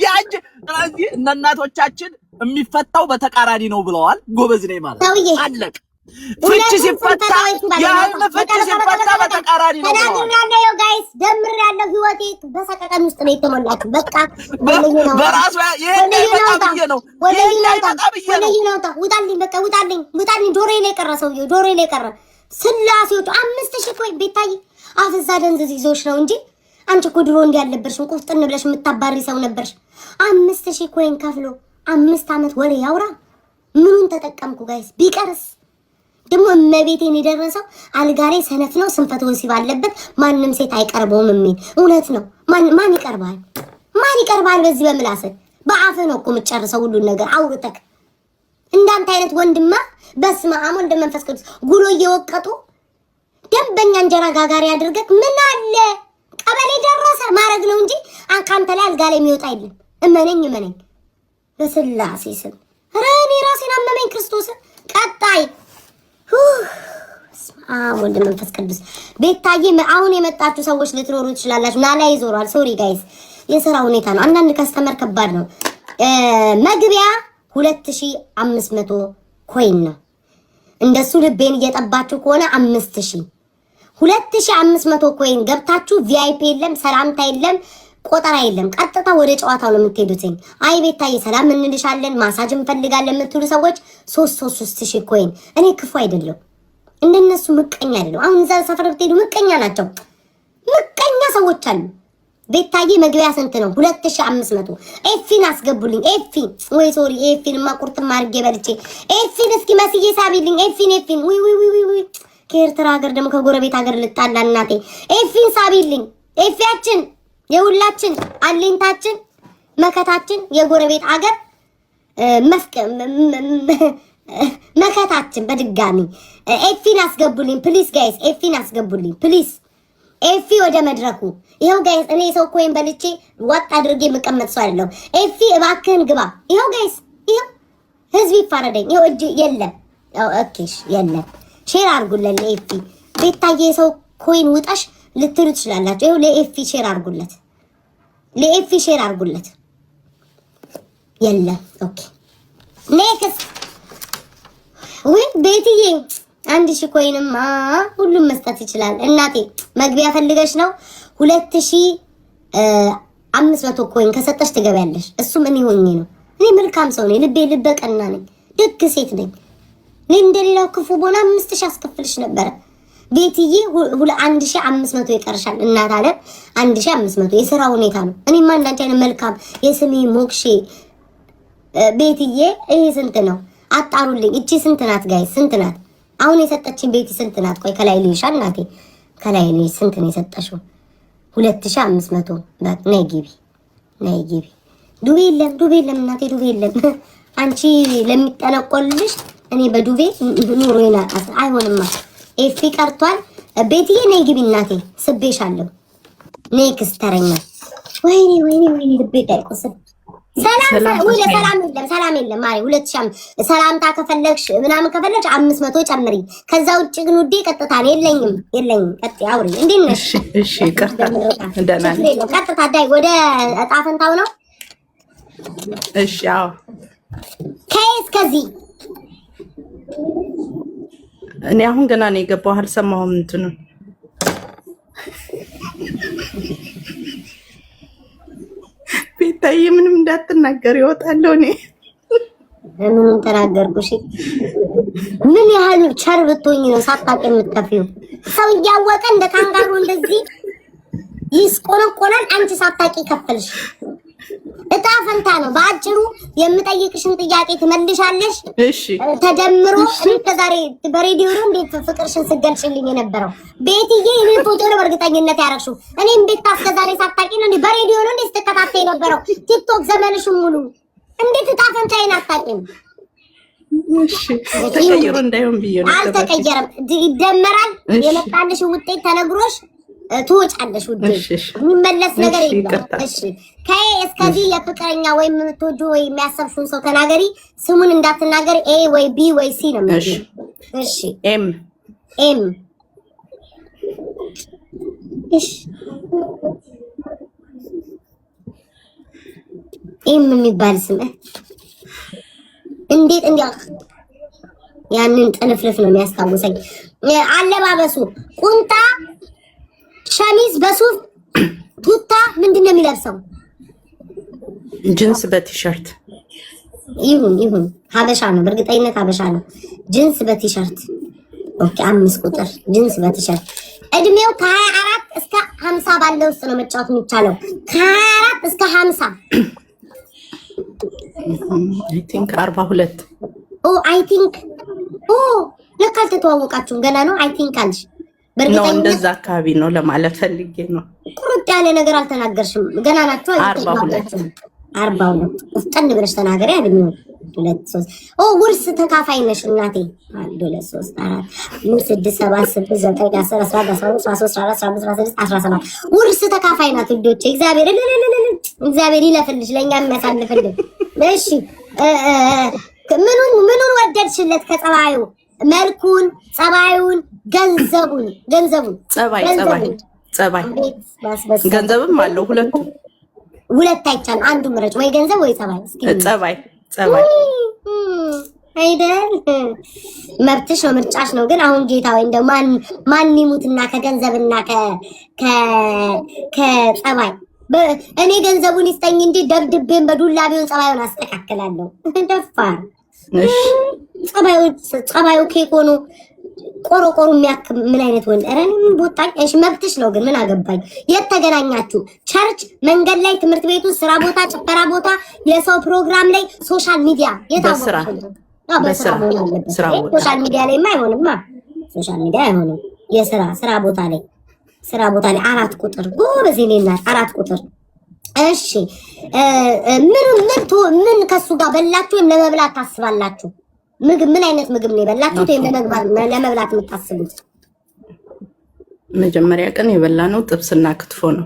ያንቺ ስለዚህ እናቶቻችን የሚፈታው በተቃራኒ ነው ብለዋል። ጎበዝ ነኝ ማለት አለቅ ፍቺ ሲፈታ ፍቺ ሲፈታ በተቃራኒ ነው ተናግሬያለሁ። ጋይስ ደምሬያለሁ። ህይወቴ በሰቀቀን ውስጥ ነው የተሞላችው። በቃ በራሱ ይሄን ነው ውጣልኝ፣ በቃ ውጣልኝ። ጆሮዬ ላይ ቀረ፣ ሰውዬው ጆሮዬ ላይ ቀረ። ስላሴዎቹ 5000 ኮይን ቤታይ አፍዛ ደንዝዝ ይዞሽ ነው እንጂ አንቺ እኮ ድሮ እንዲህ አልነበርሽም። ቁፍጥን ብለሽ የምታባሪ ሰው ነበርሽ። 5000 ኮይን ከፍሎ 5 አመት ወሬ ያውራ። ምኑን ተጠቀምኩ ጋይስ? ቢቀርስ ደግሞ እመቤቴን የደረሰው አልጋሬ ሰነፍ ነው፣ ስንፈት ወሲብ አለበት፣ ማንም ሴት አይቀርበውም የሚል እውነት ነው። ማን ይቀርባል? ማን ይቀርባል? በዚህ በምላስ በአፍ ነው እኮ የምትጨርሰው ሁሉን ነገር አውርተክ። እንዳንተ አይነት ወንድማ በስመ አብ ወልድ መንፈስ ቅዱስ ጉሎ እየወቀጡ ደንበኛ እንጀራ ጋጋሪ አድርገክ ምን አለ ቀበሌ ደረሰ ማረግ ነው እንጂ አንካንተ ላይ አልጋ ላይ የሚወጣ አይደለም። እመነኝ በስላሴ ስም ረኔ ራሴን አመመኝ። ክርስቶስ ቀጣይ ወንድ መንፈስ ቅዱስ ቤታዬ አሁን የመጣችሁ ሰዎች ልትኖሩ ትችላላችሁ። ናላ ይዞራል። ሶሪ ጋይስ የሥራ ሁኔታ ነው። አንዳንድ ከስተመር ከባድ ነው። መግቢያ 2500 ኮይን ነው። እንደሱ ልቤን እየጠባችሁ ከሆነ 5000 2500 ኮይን ገብታችሁ ቪአይፒ የለም፣ ሰላምታ የለም፣ ቆጠራ የለም። ቀጥታ ወደ ጨዋታው ነው የምትሄዱት። አይ ቤታዬ ሰላም እንልሻለን ማሳጅ እንፈልጋለን የምትሉ ሰዎች 3000 ኮይን። እኔ ክፉ አይደለም፣ እንደነሱ ምቀኛ አይደለም። አሁን እዛ ሰፈር ብትሄዱ ምቀኛ ናቸው፣ ምቀኛ ሰዎች አሉ። ቤታዬ መግቢያ ስንት ነው? 2500። ኤፊን አስገቡልኝ። ኤፊ ወይ ሶሪ ኤፊን ማቁርጥም አድርጌ በልቼ ኤፊን እስኪ መስዬ ሳቢልኝ። ኤፊን ወይ ከኤርትራ ሀገር ደግሞ ከጎረቤት ሀገር ልጣላ እናቴ። ኤፊን ሳቢልኝ። ኤፊያችን የሁላችን አለኝታችን መከታችን የጎረቤት ሀገር መከታችን በድጋሚ ኤፊን አስገቡልኝ ፕሊዝ ጋይስ። ኤፊን አስገቡልኝ ፕሊዝ። ኤፊ ወደ መድረኩ ይሄው ጋይስ። እኔ ሰው ኮይን በልቼ ወጥ አድርጌ የምቀመጥ ሰው አይደለም። ኤፊ እባክህን ግባ። ይሄው ጋይስ፣ ይሄው ህዝብ ይፋረደኝ። ይሄው እጅ የለም። ኦኬሽ የለም። ሼር አድርጉለት ለኤፊ። ቤታዬ ሰው ኮይን ውጣሽ ልትሉ ትችላላችሁ። ይሄው ለኤፊ ሼር አድርጉለት፣ ለኤፊ ሼር አድርጉለት። የለም። ኦኬ ኔክስት። ወይ ቤትዬ 1000 ኮይንማ ሁሉም መስጠት ይችላል እናቴ። መግቢያ ፈልገሽ ነው 2500 ኮይን ከሰጠሽ ትገቢያለሽ። እሱም እኔ ሆኜ ነው። እኔ መልካም ሰው ነኝ፣ ልቤ ቀና ነኝ፣ ደግ ሴት ነኝ። እኔ እንደሌላው ክፉ ቦና 5000 አስከፍልሽ ነበረ ቤትዬ። 1500 ይቀርሻል እናት አለ። 1500 የሥራ ሁኔታ ነው። እኔማ እንዳንቺ አይነት መልካም የስሜ ሞክሼ ቤትዬ። ይሄ ስንት ነው አጣሩልኝ። እቺ ስንት ናት ጋይስ? ስንት ናት አሁን የሰጠችኝ ቤት? ስንት ናት? ቆይ ከላይ ልይሻ እናቴ፣ ከላይ ልይሽ። ስንት ነው የሰጠሽው? 2500። ነይ ግቢ፣ ነይ ግቢ። ዱቤ የለም እናቴ፣ ዱቤ የለም። አንቺ ለሚጠነቆልልሽ እኔ በዱቤ ኑሮ ይናቃስ አይሆንማ። ኤፊ ቀርቷል። ቤትዬ ነይ ግቢ እናቴ፣ ስቤሻለሁ። ኔክስት ተረኛ። ወይኔ ልቤ ዳይቆስ። ሰላም የለም ማሪ። 2000 ሰላምታ ከፈለግሽ ምናምን ከፈለግሽ 500 ጨምሪ። ከዛ ውጭ ግን ውዴ ቀጥታ ነው። የለኝም። ቀጥ አውሪ። እንዴት ነሽ? እሺ ቀጥታ እንደና ቀጥታ ዳይ ወደ እጣ ፈንታው ነው። እሺ አዎ። ከይስ ከዚህ እኔ አሁን ገና ነው የገባው፣ አልሰማሁም እንትኑ። ቤታዬ ምንም እንዳትናገር ይወጣለሁ። እኔ ምንም ተናገርኩሽ? ምን ያህል ቸር ብትሆኚ ነው ሳታውቂ የምትከፊው? ሰው እያወቀ እንደ ካንጋሩ እንደዚህ ይስቆነቆናል። አንቺ ሳታውቂ ከፈልሽ። እጣ ፈንታ ነው። በአጭሩ የምጠይቅሽን ጥያቄ ትመልሻለሽ። እሺ ተደምሮ ከዛሬ በሬዲዮ ነው እንዴት ፍቅርሽን ስገልጽልኝ የነበረው? ቤትዬ እኔ ፎቶ ነው በእርግጠኝነት ያረግሽው። እኔም ቤት ከዛሬ ሳታውቂ ነው እንዴ? በሬዲዮ ነው እንዴ ስትከታተይ የነበረው? ቲክቶክ ዘመንሽን ሙሉ እንዴት እጣ ፈንታዬን አታውቂም? እሺ ተቀይሮ እንዳይሆን ብዬ ነው። አልተቀየረም፣ ይደመራል። የመጣልሽ ውጤት ተነግሮሽ ትወጫለሽ ውዴ። የሚመለስ ነገር የለም። እሺ ከኤ እስከዚህ የፍቅረኛ ወይ የምትወዱ ወይ የሚያሰብሽውን ሰው ተናገሪ። ስሙን እንዳትናገሪ። ኤ ወይ ቢ ወይ ሲ ነው የምትይው። እሺ ኤም እሺ የሚባል ስም እንዴት ያንን ጥልፍልፍ ነው የሚያስታውሰኝ። አለባበሱ ቁንጣ ሸሚዝ በሱፍ ቱታ ምንድነው የሚለብሰው? ጂንስ በቲሸርት ይሁን ሀበሻ ነው፣ በእርግጠኝነት ሀበሻ ነው። ጂንስ በቲሸርት ኦኬ። 5 ቁጥር ጂንስ በቲሸርት እድሜው ከ24 እስከ 50 ባለው ውስጥ ነው መጫወት የሚቻለው። ከ24 እስከ 50 አይ ቲንክ 42 አይ ቲንክ ለካ አልተተዋወቃችሁም ገና ነው። አይ ቲንክ አልሽ። ነው እንደዛ አካባቢ ነው ለማለት ፈልጌ ነው። ቁርጥ ያለ ነገር አልተናገርሽም። ገና ናችሁ። 42 ፍጠን ብለሽ ተናገሪ። አይደለም 2 3 ውርስ ተካፋይ ነሽ እናቴ። 1 2 3 4 5 6 7 8 9 10 11 12 13 14 15 16 17 ውርስ ተካፋይ ናት ልጆቼ። እግዚአብሔር ይለፍልሽ፣ ለኛ የሚያሳልፍልን። እሺ ምኑን ወደድሽለት? ከጸባዩ መልኩን፣ ጸባዩን፣ ገንዘቡን ጸባይ ገንዘብም አለው። ሁለት አይቻል። አንዱ ምረጭ፣ ወይ ገንዘብ ወይ ጸባይ። እስኪ ጸባይ አይደል? መብትሽ ነው፣ ምርጫሽ ነው። ግን አሁን ጌታ ወይ እንደው ማን ይሙትና ከገንዘብና ከጸባይ እኔ ገንዘቡን ይስጠኝ እንጂ ደብድቤን በዱላ ቢሆን ጸባዩን አስተካክላለሁ። ደፋር ጸባዩ ኬክ ሆኖ ቆሮቆሩ የሚያክም ምን አይነት ወንድ! ኧረ ምን ቦታኝ። እሺ መብትሽ ነው፣ ግን ምን አገባኝ። የት ተገናኛችሁ? ቸርች፣ መንገድ ላይ፣ ትምህርት ቤቱ፣ ስራ ቦታ፣ ጭፈራ ቦታ፣ የሰው ፕሮግራም ላይ፣ ሶሻል ሚዲያ በስራ ሶሻል ሚዲያ ላይማ አይሆንማ። ሶሻል ሚዲያ አይሆንም። ስራ ቦታ ላይ 4 ቁጥር ጎበዝ ናት። 4 ቁጥር እሺ። ምን ከሱ ጋር በላችሁ ወይም ለመብላት ታስባላችሁ? ምግብ ምን አይነት ምግብ ነው የበላችሁት ወይም ለመብላት የምታስቡት? መጀመሪያ ቀን የበላነው ጥብስና ክትፎ ነው።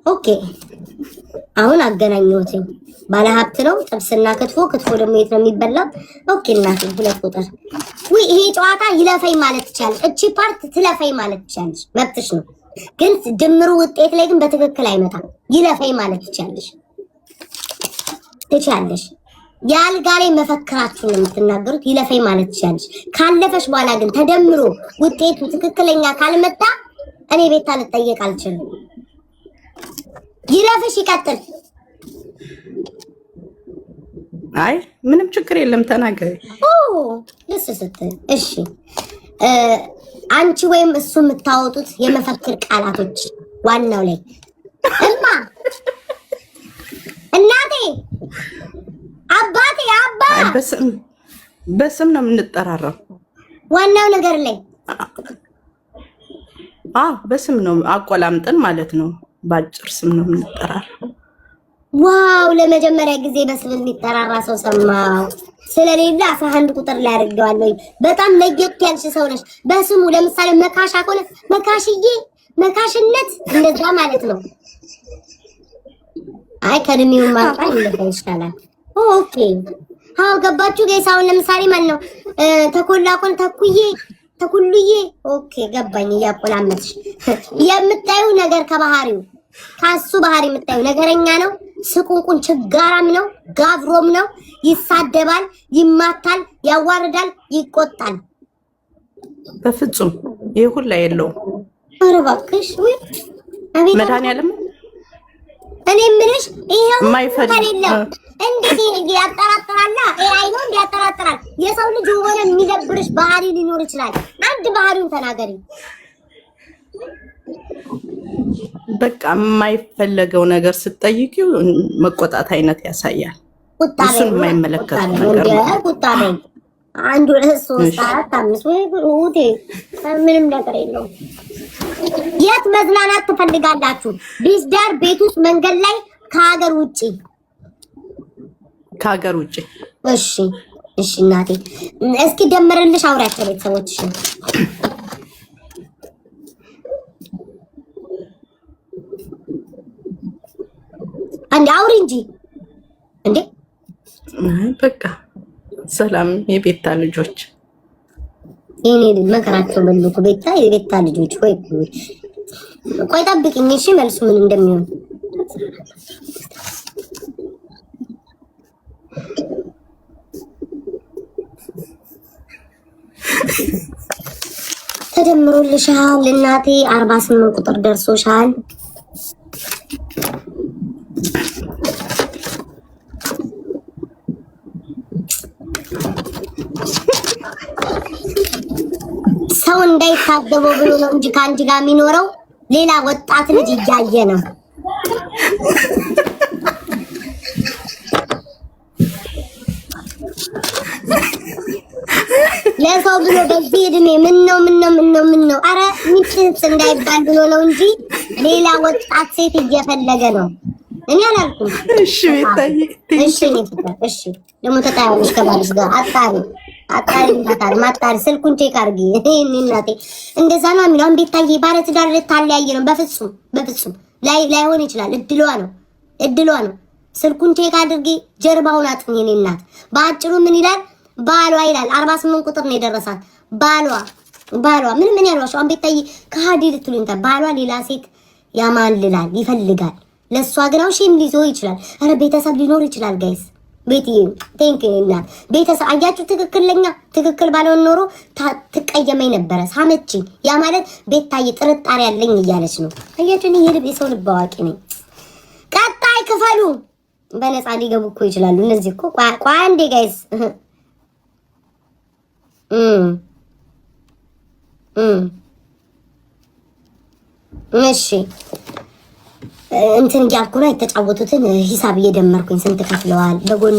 ኦኬ አሁን አገናኘሁት። ባለሀብት ነው ጥብስና ክትፎ ደግሞ የት ነው የሚበላው? ኦኬ እናቴ 2 ቁጥር። ይሄ ጨዋታ ይለፈኝ ማለት ትችላለሽ። እቺ ፓርት ትለፈኝ ማለት ትችላለሽ፣ መብትሽ ነው። ግን ድምሩ ውጤት ላይ ግን በትክክል አይመጣም። ይለፈኝ ማለት ትችላለሽ። የአልጋ ላይ መፈክራችሁን ነው የምትናገሩት። ይለፈኝ ማለት ትችላለሽ። ካለፈሽ በኋላ ግን ተደምሮ ውጤቱ ትክክለኛ ካልመጣ እኔ ቤት ልጠየቅ አልችልም። ይለፍሽ፣ ይቀጥል። አይ ምንም ችግር የለም ተናገሪ። ደስ ስትል እሺ። አንቺ ወይም እሱ የምታወጡት የመፈክር ቃላቶች ዋናው ላይ እናቴ፣ አባቴ፣ አባ በስም ነው የምንጠራራው። ዋናው ነገር ላይ በስም ነው አቆላምጠን ማለት ነው። በአጭር ስም ነው የምንጠራራው። ዋው! ለመጀመሪያ ጊዜ በስም የሚጠራራ ሰው ሰማው። ስለሌላ 11 ቁጥር ላይ አድርገዋለሁ። በጣም ለየት ያልሽ ሰው ነሽ። በስሙ ለምሳሌ መካሻ ከሆነ መካሽዬ፣ መካሽነት እንደዛ ማለት ነው። አይ ከድሜው ማጣ ይሻላል። ኦኬ ገባችሁ ጋይስ? አሁን ለምሳሌ ማለት ነው ተኮላቆን ተኩሉዬ። ኦኬ ገባኝ። እያቆላመጥሽ የምታዩ ነገር ከባህሪው ካሱ ባህሪ የምታዩ ነገረኛ ነው፣ ስቁንቁን፣ ችጋራም ነው፣ ጋብሮም ነው፣ ይሳደባል፣ ይማታል፣ ያዋርዳል፣ ይቆጣል። በፍጹም ይሄ ሁላ የለውም። ኧረ እባክሽ ወይ አቤት መድኃኒዓለም እኔ የምልሽ ይሄው የማይፈልግ እንዴት ያጠራጥራላ? ኤአይ ነው እንዲያጠራጥራል። የሰው ልጅ ሆነ የሚደብርሽ ባህሪ ሊኖር ይችላል። አንድ ባህሪውን ተናገሪ። በቃ የማይፈለገው ነገር ስትጠይቂው መቆጣት አይነት ያሳያል። እሱን የማይመለከት ነገር ቁጣ ነኝ። 1 2 3 4 5 ወይ ሩቴ ምንም ነገር የለውም። የት መዝናናት ትፈልጋላችሁ? ቢዝዳር፣ ቤት ውስጥ፣ መንገድ ላይ፣ ከሀገር ውጪ? ከሀገር ውጪ። እሺ እናቴ እስኪ ደምርልሽ አውሪያቸው ቤተሰቦችሽን። አንዴ አውሪ እንጂ እንዴ። በቃ ሰላም የቤታ ልጆች እኔ መከራቸው በልኩ። የቤታ ልጆች ቆይ ጠብቂኝ እሺ፣ መልሱ ምን እንደሚሆን ተደምሮልሻል እናቴ 48 ቁጥር ደርሶሻል። ሰው እንዳይታደበው ብሎ ነው እንጂ ከአንቺ ጋር የሚኖረው ሌላ ወጣት ልጅ እያየ ነው። ለሰው ብሎ በዚህ እድሜ ምን ነው አረ ሚስት እንዳይባል ብሎ ነው እንጂ ሌላ ወጣት ሴት እየፈለገ ነው። እኔ አላልኩም። እሺ ቤታዬ፣ እሺ እሺ። ደግሞ ተጣያለሽ ከባልሽ ጋር አጣሪ ማጣሪ ስልኩን ቼክ አድርጊ። እኔ እናቴ እንደዛ ነው የሚለው። ቤታዬ ባለ ትዳር ልታለያይ ነው። በፍጹም ላይሆን ይችላል። እድሏ ነው። ስልኩን ቼክ አድርጊ። ጀርባውን አጥኚ። እኔ እናት በአጭሩ ምን ይላል ባሏ ይላል 48 ቁጥር ነው የደረሳት። ባሏ ምን ያልዋሽው ቤታዬ ከሃዲ ልትሉኝ ባሏ ሌላ ሴት ያማልላል ይፈልጋል። ለሷ ግን ሼም ሊዞ ይችላል። አረ ቤተሰብ ሊኖር ይችላል። ጋይስ ቤትዬ ቴንክ ዩ እናት ቤተሰብ አያችሁ። ትክክል ባልሆን ኖሮ ትቀየመኝ ነበረ። ሳመችኝ። ያ ማለት ቤታዬ ጥርጣሬ ያለኝ እያለች ነው። አያችሁ እኔ የሰው ልብ አዋቂ ነኝ። ቀጣይ ክፈሉ። በነፃ ሊገቡ እኮ ይችላሉ እነዚህ እኮ። ቆይ አንዴ ጋይስ እሺ እንትን እያልኩ ነው የተጫወቱትን ሂሳብ እየደመርኩኝ ስንት ከፍለዋል በጎን